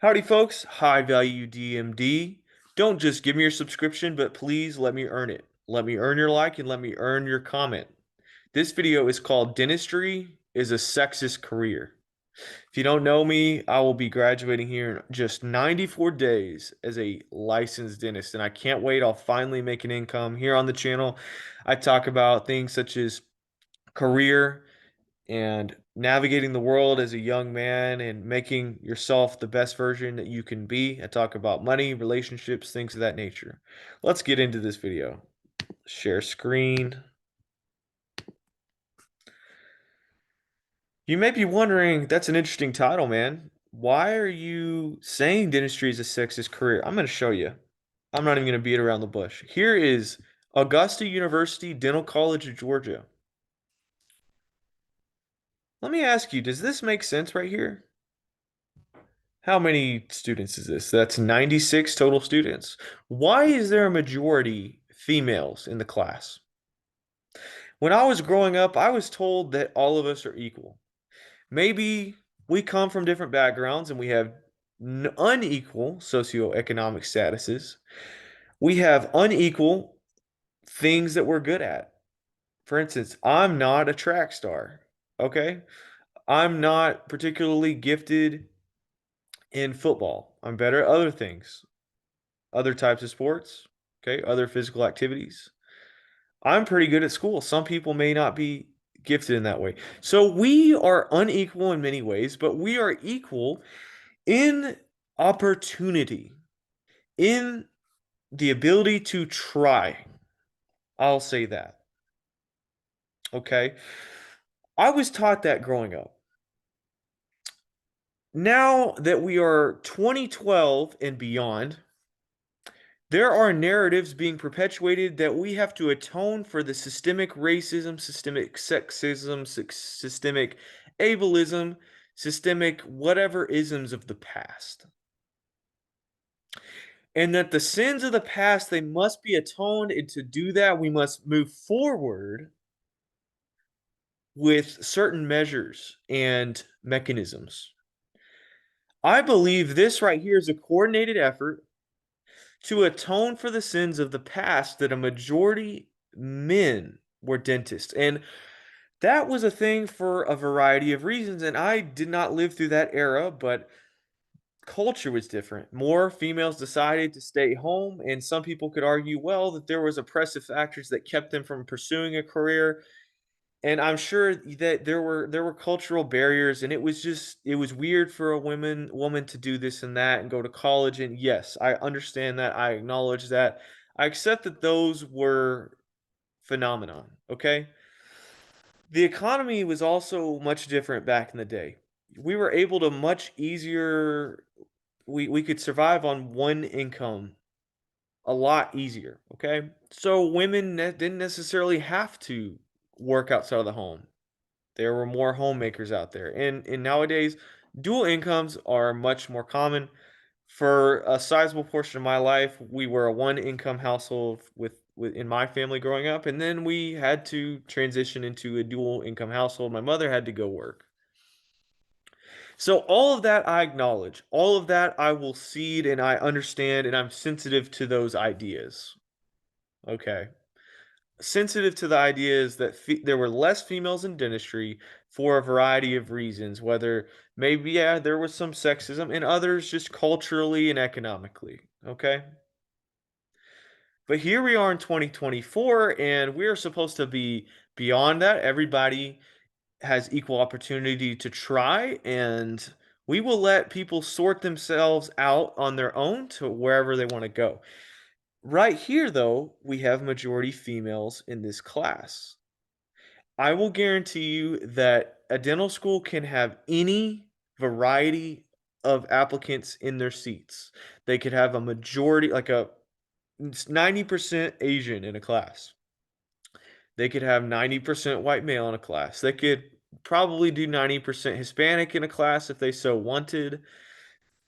Howdy, folks. High value DMD. Don't just give me your subscription, but please let me earn it. Let me earn your like and let me earn your comment. This video is called Dentistry is a Sexist Career. If you don't know me, I will be graduating here in just 94 days as a licensed dentist, and I can't wait. I'll finally make an income here on the channel. I talk about things such as career, and navigating the world as a young man and making yourself the best version that you can be. I talk about money, relationships, things of that nature. Let's get into this video. Share screen. You may be wondering, that's an interesting title, man. Why are you saying dentistry is a sexist career? I'm going to show you. I'm not even going to beat around the bush. Here is Augusta University Dental College of Georgia. Let me ask you, does this make sense right here? How many students is this? That's 96 total students. Why is there a majority females in the class? When I was growing up, I was told that all of us are equal. Maybe we come from different backgrounds and we have unequal socioeconomic statuses. We have unequal things that we're good at. For instance, I'm not a track star, okay? I'm not particularly gifted in football. I'm better at other things. Other types of sports, okay, other physical activities. I'm pretty good at school. Some people may not be gifted in that way. So we are unequal in many ways, but we are equal in opportunity, in the ability to try. I'll say that. Okay. I was taught that growing up. Now that we are 2012 and beyond, there are narratives being perpetuated that we have to atone for the systemic racism, systemic sexism, systemic ableism, systemic whatever isms of the past. And that the sins of the past, they must be atoned, and to do that, we must move forward with certain measures and mechanisms. I believe this right here is a coordinated effort to atone for the sins of the past that a majority men were dentists. And that was a thing for a variety of reasons. And I did not live through that era, but culture was different. More females decided to stay home, and some people could argue, well, that there was oppressive factors that kept them from pursuing a career. And I'm sure that there were cultural barriers, and it was weird for a woman to do this and that and go to college. And yes, I understand that. I acknowledge that. I accept that those were phenomenon. Okay. The economy was also much different back in the day. We were able to much easier. We could survive on one income a lot easier. Okay. So women didn't necessarily have to work outside of the home. There were more homemakers out there. And nowadays, dual incomes are much more common. For a sizable portion of my life, we were a one income household with in my family growing up, and then we had to transition into a dual income household. My mother had to go work. So all of that I acknowledge. All of that I will cede, and I understand, and I'm sensitive to those ideas. Okay. Sensitive to the ideas that there were less females in dentistry for a variety of reasons, whether maybe, yeah, there was some sexism, and others just culturally and economically. Okay. But here we are in 2024, and we are supposed to be beyond that. Everybody has equal opportunity to try, and we will let people sort themselves out on their own to wherever they want to go. Right here, though, we have majority females in this class. I will guarantee you that a dental school can have any variety of applicants in their seats. They could have a majority, like a 90% Asian in a class. They could have 90% white male in a class. They could probably do 90% Hispanic in a class if they so wanted.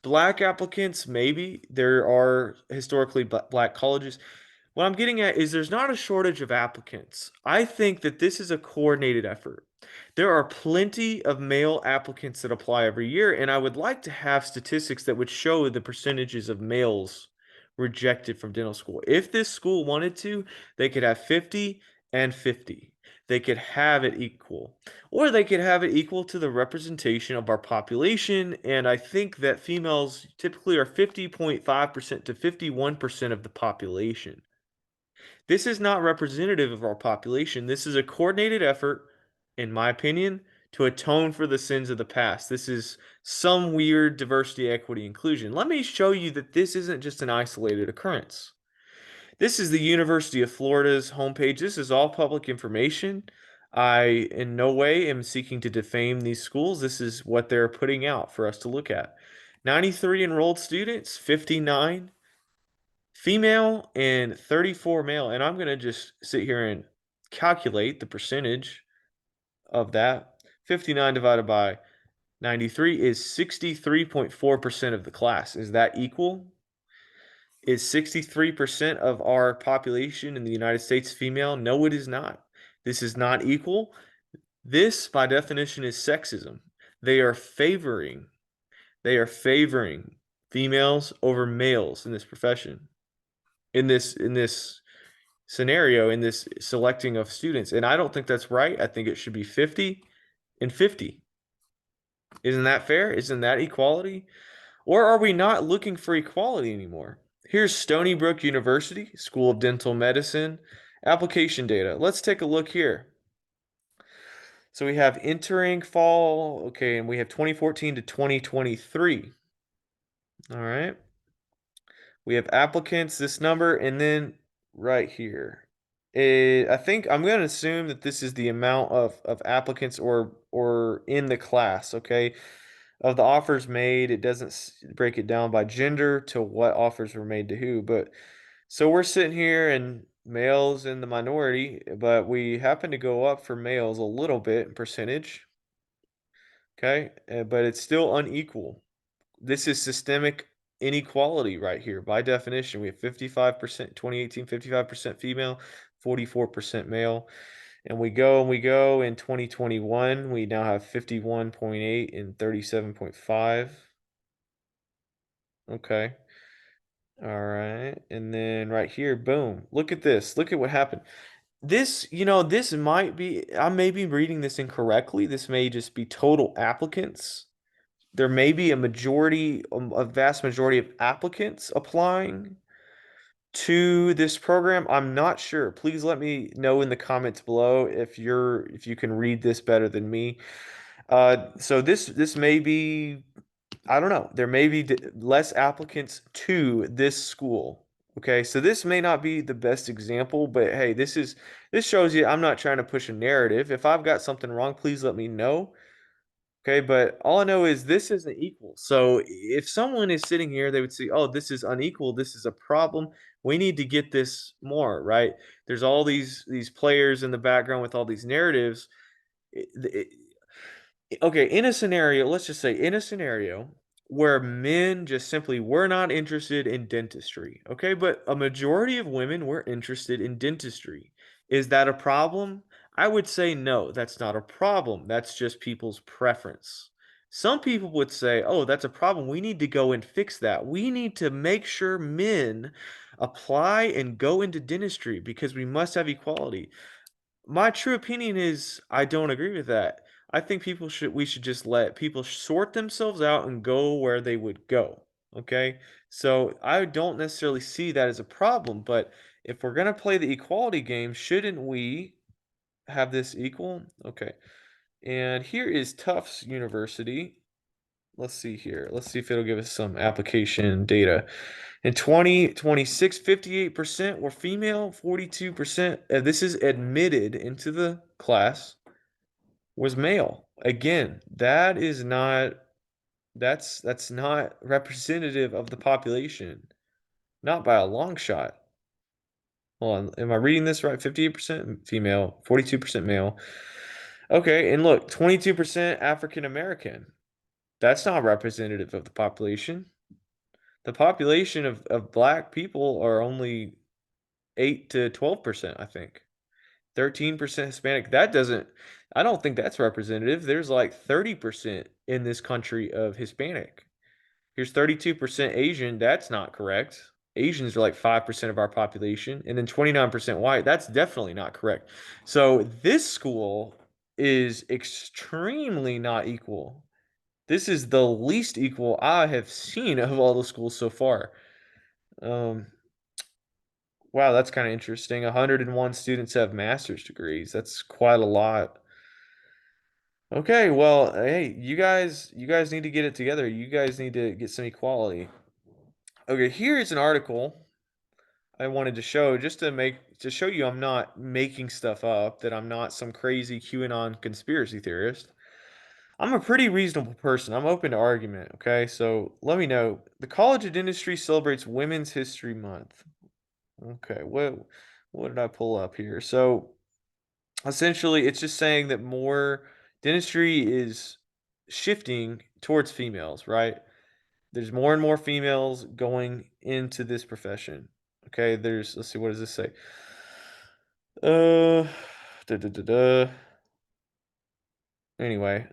Black applicants, maybe. There are historically black colleges. What I'm getting at is there's not a shortage of applicants. I think that this is a coordinated effort. There are plenty of male applicants that apply every year, and I would like to have statistics that would show the percentages of males rejected from dental school. If this school wanted to, they could have 50 and 50. They could have it equal, or they could have it equal to the representation of our population. And I think that females typically are 50.5% to 51% of the population. This is not representative of our population. This is a coordinated effort, in my opinion, to atone for the sins of the past. This is some weird diversity, equity, inclusion. Let me show you that this isn't just an isolated occurrence. This is the University of Florida's homepage. This is all public information. I, in no way, am seeking to defame these schools. This is what they're putting out for us to look at. 93 enrolled students, 59 female and 34 male. And I'm going to just sit here and calculate the percentage of that. 59 divided by 93 is 63.4% of the class. Is that equal? Is 63% of our population in the United States female? No, it is not. This is not equal. This, by definition, is sexism. They are favoring, they are favoring females over males in this profession. In this scenario, in this selecting of students. And I don't think that's right. I think it should be 50 and 50. Isn't that fair? Isn't that equality? Or are we not looking for equality anymore? Here's Stony Brook University, School of Dental Medicine, application data. Let's take a look here. So we have entering fall, okay, and we have 2014 to 2023. All right. We have applicants, this number, and then right here. I think I'm going to assume that this is the amount of applicants or in the class, okay? Of the offers made, it doesn't break it down by gender to what offers were made to who. But so we're sitting here and males in the minority, but we happen to go up for males a little bit in percentage, okay? But it's still unequal. This is systemic inequality right here. By definition, we have 55%, 2018, 55% female, 44% male. And we go in 2021, we now have 51.8 and 37.5. Okay. All right. And then right here, boom. Look at this. Look at what happened. This, this might be, I may be reading this incorrectly. This may just be total applicants. There may be a vast majority of applicants applying to this program. I'm not sure. Please let me know in the comments below if you can read this better than me. So this may be, I don't know. There may be less applicants to this school. Okay, so this may not be the best example, but hey, this shows you I'm not trying to push a narrative. If I've got something wrong, please let me know. Okay, but all I know is this isn't equal. So if someone is sitting here, they would say, oh, this is unequal. This is a problem. We need to get this more, right? There's all these players in the background with all these narratives. It, okay, in a scenario, let's just say in a scenario where men just simply were not interested in dentistry, okay, but a majority of women were interested in dentistry. Is that a problem? I would say no, that's not a problem. That's just people's preference. Some people would say, oh, that's a problem. We need to go and fix that. We need to make sure men apply and go into dentistry because we must have equality. My true opinion is I don't agree with that. I think we should just let people sort themselves out and go where they would go. Okay? So I don't necessarily see that as a problem, but if we're going to play the equality game, shouldn't we have this equal? Okay. And here is Tufts University. Let's see here. Let's see if it'll give us some application data. In 2026, 58% were female, 42%, this is admitted into the class, was male. Again, that's not representative of the population, not by a long shot. Hold on, am I reading this right? 58% female, 42% male. Okay, and look, 22% African American. That's not representative of the population. The population of black people are only 8 to 12%, I think. 13% Hispanic. I don't think that's representative. There's like 30% in this country of Hispanic. Here's 32% Asian. That's not correct. Asians are like 5% of our population, and then 29% white. That's definitely not correct. So this school is extremely not equal. This is the least equal I have seen of all the schools so far. Um, wow, that's kind of interesting. 101 students have master's degrees. That's quite a lot. Okay, well, hey, you guys need to get it together. You guys need to get some equality. Okay, here's an article I wanted to show just to show you I'm not making stuff up, that I'm not some crazy QAnon conspiracy theorist. I'm a pretty reasonable person. I'm open to argument, okay? So let me know. The College of Dentistry celebrates Women's History Month. Okay, what did I pull up here? So essentially it's just saying that more dentistry is shifting towards females, right? There's more and more females going into this profession. Okay, let's see, what does this say? Uh, da, da, da, da. Anyway,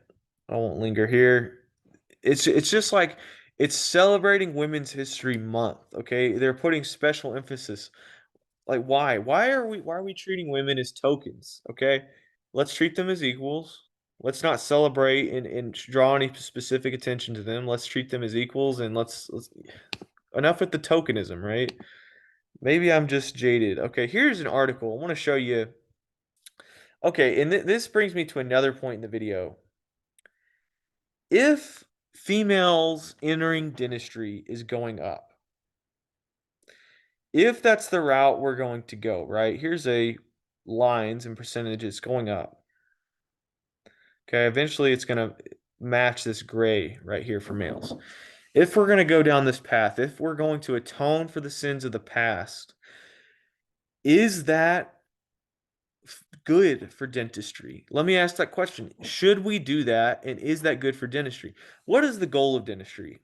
I won't linger here. It's just like it's celebrating Women's History Month. Okay, they're putting special emphasis. Like, why? Why are we treating women as tokens? Okay, let's treat them as equals. Let's not celebrate and draw any specific attention to them. Let's treat them as equals, and let's enough with the tokenism, right? Maybe I'm just jaded. Okay, here's an article. I want to show you. Okay, and this brings me to another point in the video. If females entering dentistry is going up, if that's the route we're going to go, right? Here's a lines and percentages going up. Okay, eventually it's going to match this gray right here for males. If we're going to go down this path, if we're going to atone for the sins of the past, is that good for dentistry? Let me ask that question. Should we do that? And is that good for dentistry? What is the goal of dentistry?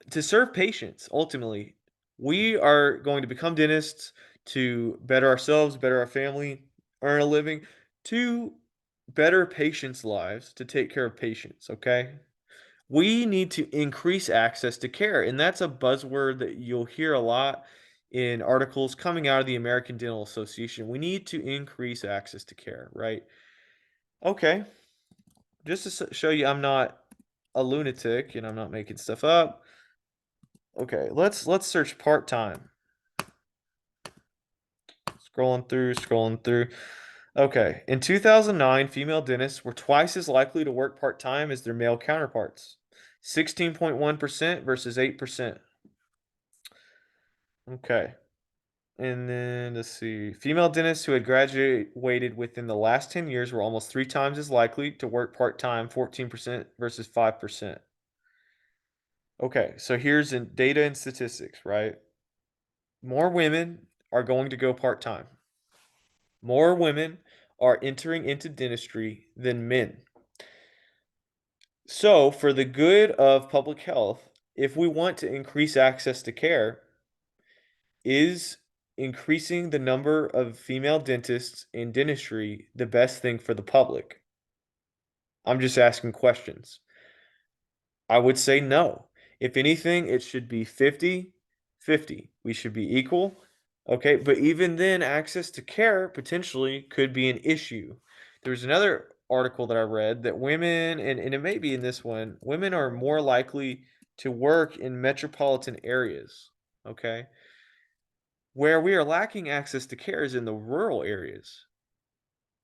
To serve patients, ultimately. We are going to become dentists to better ourselves, better our family, earn a living, to better patients' lives, to take care of patients, okay? We need to increase access to care, and that's a buzzword that you'll hear a lot in articles coming out of the American Dental Association. We need to increase access to care, right? Okay, just to show you I'm not a lunatic and I'm not making stuff up. Okay, let's search part-time. Scrolling through. Okay, in 2009, female dentists were twice as likely to work part-time as their male counterparts. 16.1% versus 8%. Okay. And then let's see. Female dentists who had graduated within the last 10 years were almost 3 times as likely to work part-time, 14% versus 5%. Okay, so here's in data and statistics, right? More women are going to go part-time. More women are entering into dentistry than men. So, for the good of public health, if we want to increase access to care, is increasing the number of female dentists in dentistry the best thing for the public? I'm just asking questions. I would say no. If anything, it should be 50-50. We should be equal. Okay, but even then, access to care potentially could be an issue. There's another article that I read that women, and it may be in this one, women are more likely to work in metropolitan areas. Okay, where we are lacking access to care is in the rural areas.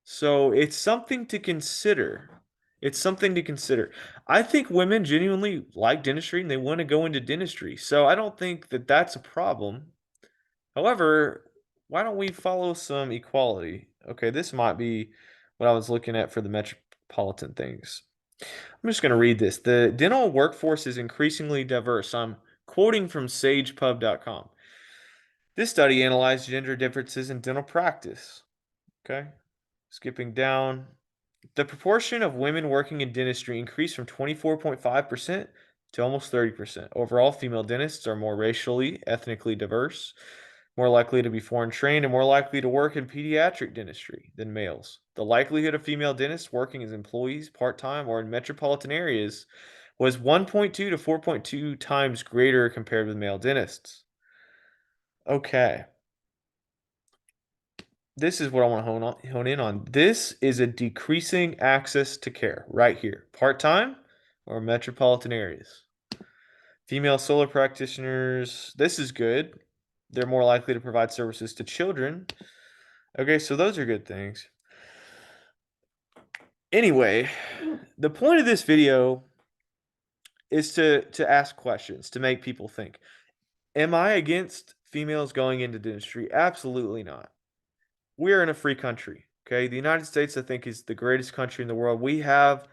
So it's something to consider. It's something to consider. I think women genuinely like dentistry and they want to go into dentistry. So I don't think that that's a problem. However, why don't we follow some equality? Okay, this might be what I was looking at for the metropolitan things. I'm just going to read this. The dental workforce is increasingly diverse. I'm quoting from sagepub.com. This study analyzed gender differences in dental practice. Okay, skipping down. The proportion of women working in dentistry increased from 24.5% to almost 30%. Overall, female dentists are more racially, ethnically diverse. more likely to be foreign trained, and more likely to work in pediatric dentistry than males. The likelihood of female dentists working as employees part time or in metropolitan areas was 1.2 to 4.2 times greater compared with male dentists. Okay. This is what I want to hone in on. This is a decreasing access to care right here. Part time or metropolitan areas. Female solo practitioners, this is good. They're more likely to provide services to children. Okay, so those are good things. Anyway, the point of this video is to ask questions, to make people think. Am I against females going into dentistry? Absolutely not. We're in a free country, okay? The United States, I think, is the greatest country in the world. We have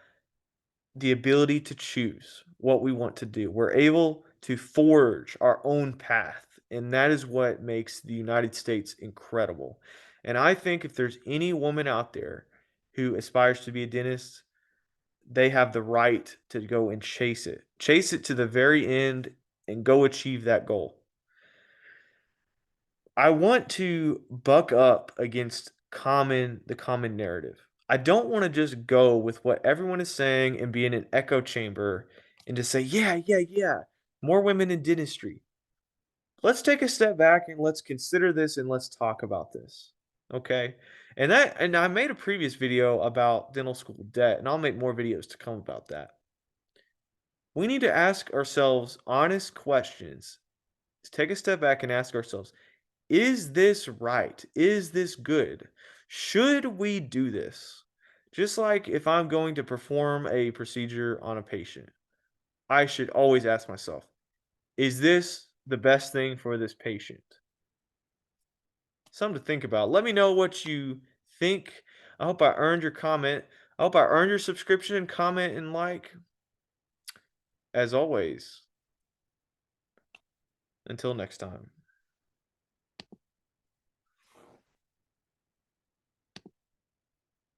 the ability to choose what we want to do. We're able to forge our own path, and that is what makes the United States incredible. And I think if there's any woman out there who aspires to be a dentist, they have the right to go and chase it. Chase it to the very end and go achieve that goal. I want to buck up against the common narrative. I don't want to just go with what everyone is saying and be in an echo chamber and just say, yeah, yeah, yeah, more women in dentistry. Let's take a step back and let's consider this and let's talk about this. Okay? And I made a previous video about dental school debt, and I'll make more videos to come about that. We need to ask ourselves honest questions. Let's take a step back and ask ourselves, is this right? Is this good? Should we do this? Just like if I'm going to perform a procedure on a patient, I should always ask myself, is this the best thing for this patient? Something to think about. Let me know what you think. I hope I earned your comment. I hope I earned your subscription, comment, and like. As always, until next time.